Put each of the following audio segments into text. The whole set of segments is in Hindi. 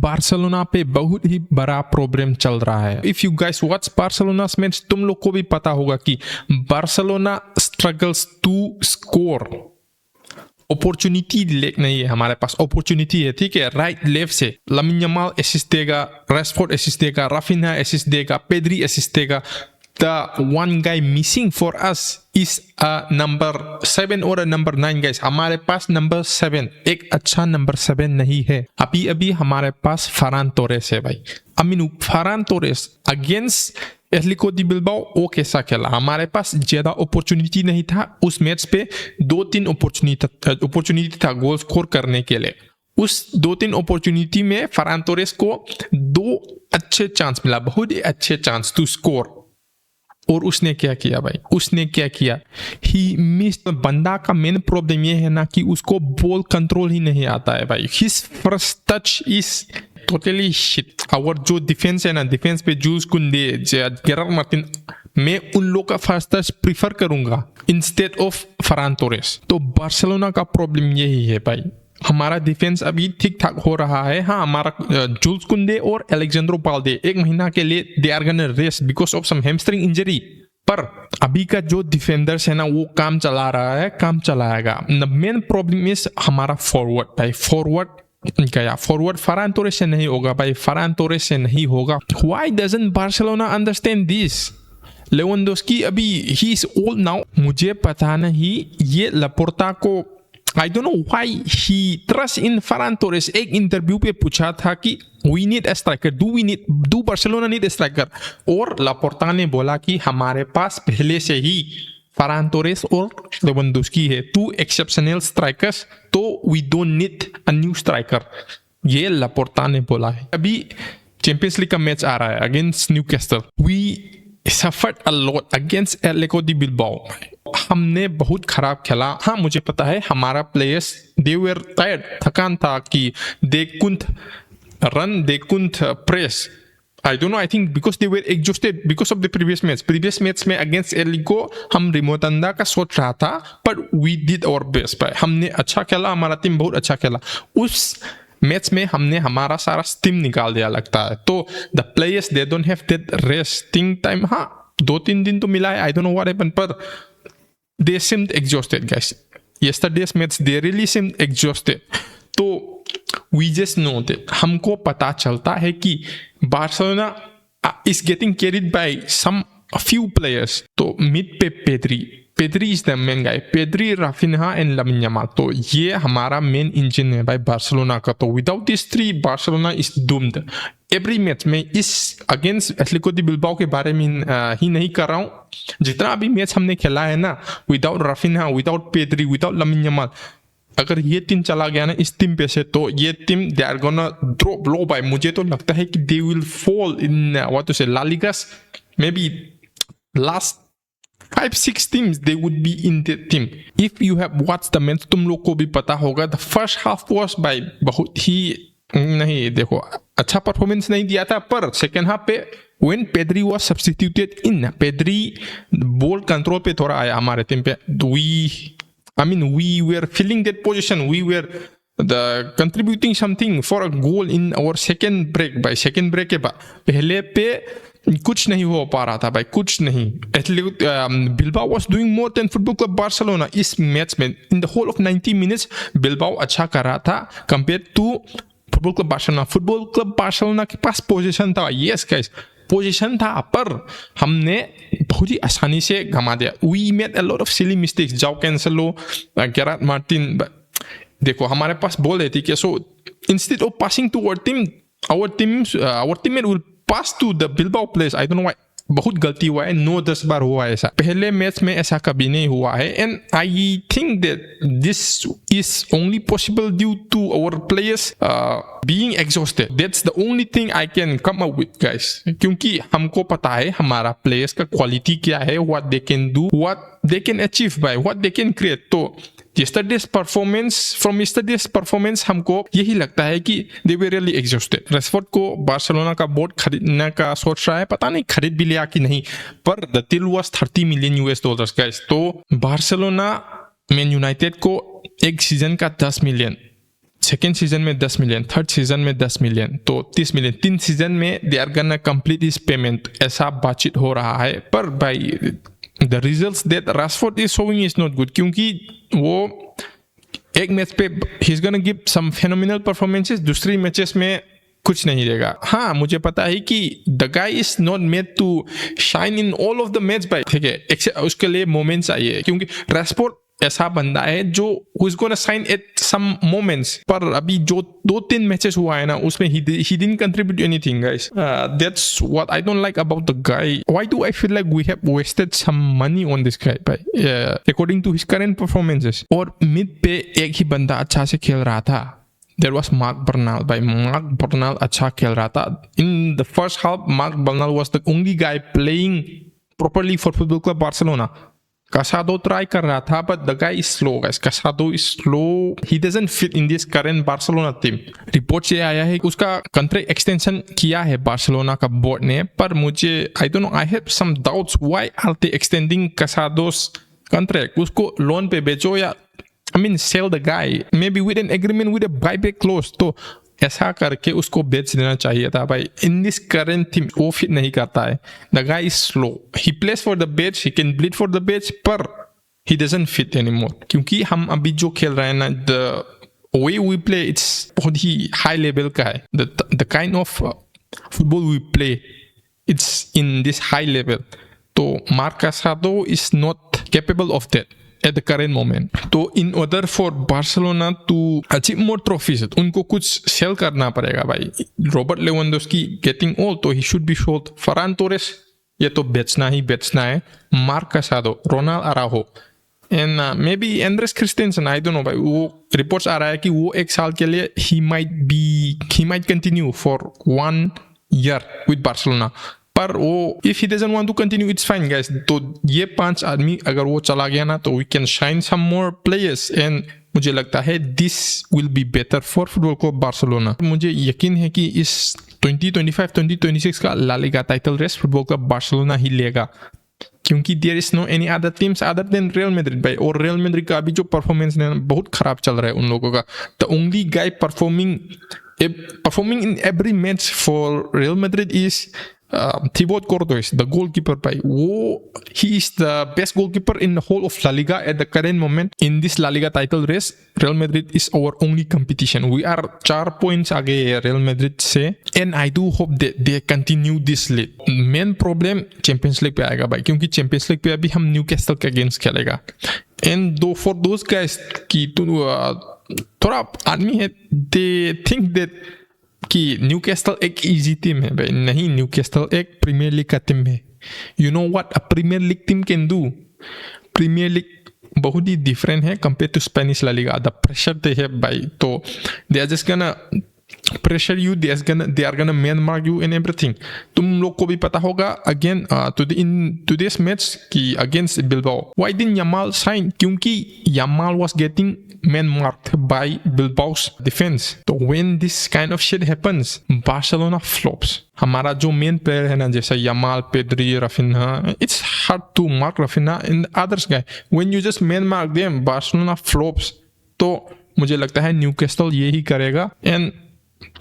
बार्सिलोना पे बहुत ही बड़ा प्रॉब्लम चल रहा है। If you guys watch Barcelona match, तुम लोग को भी पता होगा कि Barcelona struggles to score. Opportunity lack नहीं है हमारे पास, अपॉर्चुनिटी है, ठीक है, राइट लेफ्ट से लामिन यमाल असिस्ट देगा, रैशफोर्ड असिस्ट देगा, राफिना असिस्ट देगा, पेड्री असिस्ट देगा। The one guy missing for us is a number 7 or a number 9 guys। हमारे पास नंबर 7, एक अच्छा नंबर 7 नहीं है। अभी अभी हमारे पास फरान तोरेस है भाई। फरान तोरेस अगेंस्ट एथलेटिको दी बिल्बाओ वो कैसा खेला? हमारे पास ज्यादा अपॉर्चुनिटी नहीं था उस मैच पे, 2-3 अपॉर्चुनिटी था गोल स्कोर करने के लिए। उस 2-3 अपॉर्चुनिटी में फरान तोरेस को 2 अच्छे चांस मिला, बहुत ही अच्छे चांस टू स्कोर। और उसने क्या किया भाई? उसने क्या किया? He missed. बंदा का मेन प्रॉब्लम ये है ना कि उसको बॉल कंट्रोल ही नहीं आता है भाई। His first touch is totally shit. और जो डिफेंस है ना, डिफेंस पे जूस कुंडे, गेरार्ड मार्टिन, मैं उन लोग का फर्स्ट टच प्रीफर करूंगा इंस्टेड ऑफ फरान तोरेस। तो बार्सिलोना का प्रॉब्लम यही है भाई। हमारा डिफेंस अभी ठीक ठाक हो रहा है। हाँ, हमारा जूल्स कुंडे और एलेक्जेंड्रो बाल्दे 1 महीना के लिए they are gonna rest because of some hamstring injury. पर अभी का जो डिफेंडर्स है ना वो काम चला रहा है, काम चलाएगा। द मेन प्रॉब्लम इज हमारा फॉरवर्ड भाई। फॉरवर्ड गया, फॉरवर्ड फरान तोरेस से नहीं होगा भाई, फरान तोरेस से नहीं होगा। Why doesn't Barcelona understand this? Lewandowski अभी ही इज ओल्ड नाउ। मुझे पता नहीं ये लपोर्टा को, I don't know why he trusts in Ferran Torres। एक इंटरव्यू पे पूछा था कि we need a striker, do Barcelona need a striker? और लापोर्टा ने बोला कि हमारे पास पहले से ही फरान तोरेस और लेवेंडोस्की है, 2 एक्सेप्शनल स्ट्राइकर्स, तो we don't need a new striker। ये लापोर्टा ने बोला है। अभी चैंपियंस लीग का मैच आ रहा है against Newcastle. We suffered a lot against Atletico de Bilbao। हमने बहुत खराब खेला। हाँ, मुझे पता है हमारा प्लेयर्स दे वर टायर्ड, थकान था कि they couldn't run, they couldn't press. I don't know, I think because they were exhausted because of the previous match में अगेंस्ट एटलेटिको हम रिमोंटाडा का सोच रहा था, but we did our best भाई। हमने अच्छा खेला, हमारा टीम बहुत अच्छा खेला। उस मैच में हमने हमारा सारा स्टीम निकाल दिया लगता है। तो the players they don't have that resting time. हाँ, 2-3 दिन तो मिला है, आई डोंट नो व्हाट हैपेंड, पर they seemed exhausted guys। Yesterday's match they really seemed exhausted। तो we just know that, हमको पता चलता है कि Barcelona is getting carried by some few players। तो मिड पे Pedri is the main guy, Pedri, Raphinha and Lamine Yamal. तो ये हमारा मेन इंजन है भाई बार्सिलोना का। तो without this 3 Barcelona is doomed. Every match में इस अगेंस्ट एथलेटिको दी बिल्बाओ के बारे में ही नहीं कर रहा हूँ, जितना अभी मैच हमने खेला है ना, without Raphinha, without Pedri, without Lamine Yamal, अगर ये टीम चला गया ना इस टीम पे से, तो ये team they are gonna drop low भाई। मुझे तो लगता है कि they will fall in what to say La Ligas, maybe last 5-6 teams they would be in the team। if you have watched the match, तुम लोग को भी पता होगा the first half was by बहुत ही नहीं, देखो अच्छा परफॉर्मेंस नहीं दिया था, पर सेकेंड हाफ पे when Pedri was substituted in, Pedri ball control पे थोड़ा आया हमारे टीम पे। we were filling that position, we were contributing something for a goal in our second break भाई। सेकेंड ब्रेक के बाद पहले पे कुछ नहीं हो पा रहा था भाई, कुछ नहीं। Bilbao was doing more than football club Barcelona इस मैच में। In the whole of 90 minutes Bilbao अच्छा कर रहा था compare to football club Barcelona. Football club Barcelona के पास पोजीशन था, यस गाइस पोजीशन था, पर हमने बहुत ही आसानी से घमा दिया। We made a lot of silly mistakes. Joao Cancelo, Gerard Martin, देखो हमारे पास बॉल है, ठीक है। So instead of passing to our teammate will pass to the Bilbao players। I don't know why, बहुत गलती हुआ है, 9-10 बार हुआ है ऐसा। पहले मैच में ऐसा कभी नहीं हुआ है। And I think that this is only possible due to our players being exhausted. That's the only thing I can come up with guys, क्योंकि हमको पता है हमारा प्लेयर्स का क्वालिटी क्या है, what they can do, what they can achieve by, what they can create. तो yesterday's performance हमको यही लगता है कि they were really exhausted। रेशफोर्ड को बार्सिलोना का बोर्ड खरीदने का सोच रहा है, पता नहीं खरीद भी लिया कि नहीं, पर the deal was $30 million guys। तो बार्सिलोना मैन यूनाइटेड को एक सीजन का 10 मिलियन सेकेंड सीजन में 10 मिलियन, थर्ड सीजन में 10 मिलियन, तो 30 मिलियन, 3 सीजन में they are gonna complete this payment, ऐसा बातचीत हो रहा है। पर भाई the results that Rashford is showing is not good, क्योंकि वो एक मैच पे ही is gonna give some phenomenal performances, दूसरी मैचेस में कुछ नहीं रहेगा। हाँ, मुझे पता है कि the guy is not made to shine in all of the match भाई, ठीक है, उसके लिए मोमेंट्स चाहिए, क्योंकि राशफोर्ड ऐसा बंदा है जो who is gonna shine at some moments, पर अभी जो 2-3 मैचेस हुआ है ना, उसमें he didn't contribute anything guys. That's what I don't like about the guy. Why do I feel like we have wasted some money on this guy भाई, according to his current performances. और मिड पे एक ही बंदा अच्छा से खेल रहा था, there was Marc Bernal भाई, Marc Bernal अच्छा खेल रहा था। In the first half Marc Bernal was the only guy playing properly for Football Club Barcelona. Casado try कर रहा था, but the guy is slow guys. Casado is slow. He doesn't fit in this current Barcelona team. Report से आया है कि उसका कॉन्ट्रैक्ट एक्सटेंशन किया है बार्सिलोना का बोर्ड ने, पर मुझे I don't know, I have some doubts why are they extending Casado's contract. उसको लोन पे बेचो या sell the guy maybe with an agreement with a buyback clause, तो ऐसा करके उसको बेच देना चाहिए था भाई। इन दिस करंट टीम वो फिट नहीं करता है। The guy is slow, he plays for the bench, he can bleed for the bench, पर ही डजंट फिट एनीमोर, क्योंकि हम अभी जो खेल रहे हैं ना, the way we play it's बहुत ही हाई लेवल का है। The kind of football we play it's in this high level, तो Marc Casado is not capable of that at the current moment. तो in order for Barcelona to achieve more trophies, उनको कुछ सेल करना पड़ेगा भाई। रॉबर्ट लेवेंडोस्की गेटिंग ओल्ड, तो he should be sold. Ferran Torres ये तो बेचना ही बेचना है। Marc Casado, Ronald Araujo and maybe Andreas Christensen, I don't know भाई। वो रिपोर्ट्स आ रहा है कि वो एक साल के लिए he might continue for 1 year with Barcelona, पर वो if he doesn't want to continue it's fine guys. तो ये 5 आदमी अगर वो चला गया ना, तो we can sign some more players, and मुझे लगता है this will be better for football club Barcelona. मुझे यकीन है कि इस 2025-2026 का La Liga title race football club Barcelona ही लेगा, क्योंकि there is no any other teams other than Real Madrid भाई। और रियल मैड्रिड का अभी जो परफॉर्मेंस है बहुत खराब चल रहा है उन लोगों का। The only guy performing in every match for real Madrid is Thibaut Courtois, the goalkeeper भाई, वो he is the best goalkeeper in the whole of La Liga at the current moment. In this La Liga title race, Real Madrid is our only competition. We are 4 points आगे Real Madrid से, and I do hope that they continue this lead. Main problem Champions League पे आएगा भाई, क्योंकि Champions League पे अभी हम न्यूकैसल के अगेंस्ट खेलेगा। And though for those guys की थोड़ा आदमी है, they think that कि न्यूकैसल एक इजी टीम है भाई। नहीं, न्यूकैसल एक प्रीमियर लीग का टीम है। You know what a Premier League team can do? Premier League बहुत ही डिफरेंट है compare to Spanish La Liga. The pressure they have भाई, तो they are just gonna pressure you, they are gonna man mark you and everything. तुम लोग को भी पता होगा अगेन इन टुडेस मैच की against Bilbao, why didn't Yamal sign? क्योंकि Yamal was getting man marked by Bilbao's defense. So when this kind of shit happens, Barcelona flops. हमारा जो main player है ना, जैसा Yamal, Pedri, Rafinha, it's hard to mark Rafinha and others guy. When you just man mark them, Barcelona flops. तो मुझे लगता है Newcastle यही करेगा। And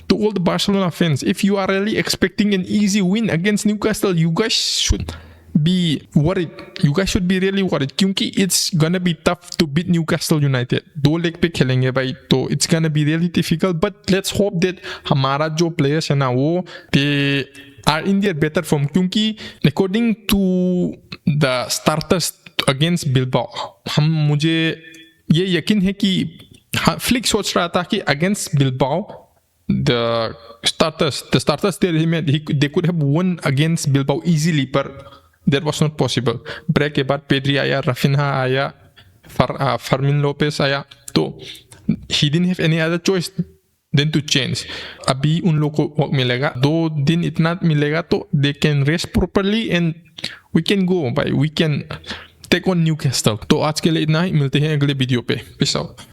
to all the Barcelona fans, if you are really expecting an easy win against Newcastle, you guys should be worried. You guys should be really worried, क्योंकि it's gonna be tough to beat Newcastle United. 2 leg पे खेलेंगे भाई, तो it's gonna be really difficult. But let's hope that हमारा जो players है ना, वो they are in their better form, क्योंकि according to the starters against Bilbao, मुझे ये यकीन है कि फ्लिक सोच रहा था कि against Bilbao the starters they could have won against Bilbao easily, पर that was not possible. Break के बाद पेड्री आया, रफिन्हा आया, फर्मिन लोपेस आया, तो he didn't have any other choice than to change. अभी उन लोगों को वक्त मिलेगा, 2 दिन इतना मिलेगा, तो they can rest properly and we can go भाई, we can take on Newcastle. तो आज के लिए इतना ही, मिलते हैं अगले वीडियो पे। Peace out.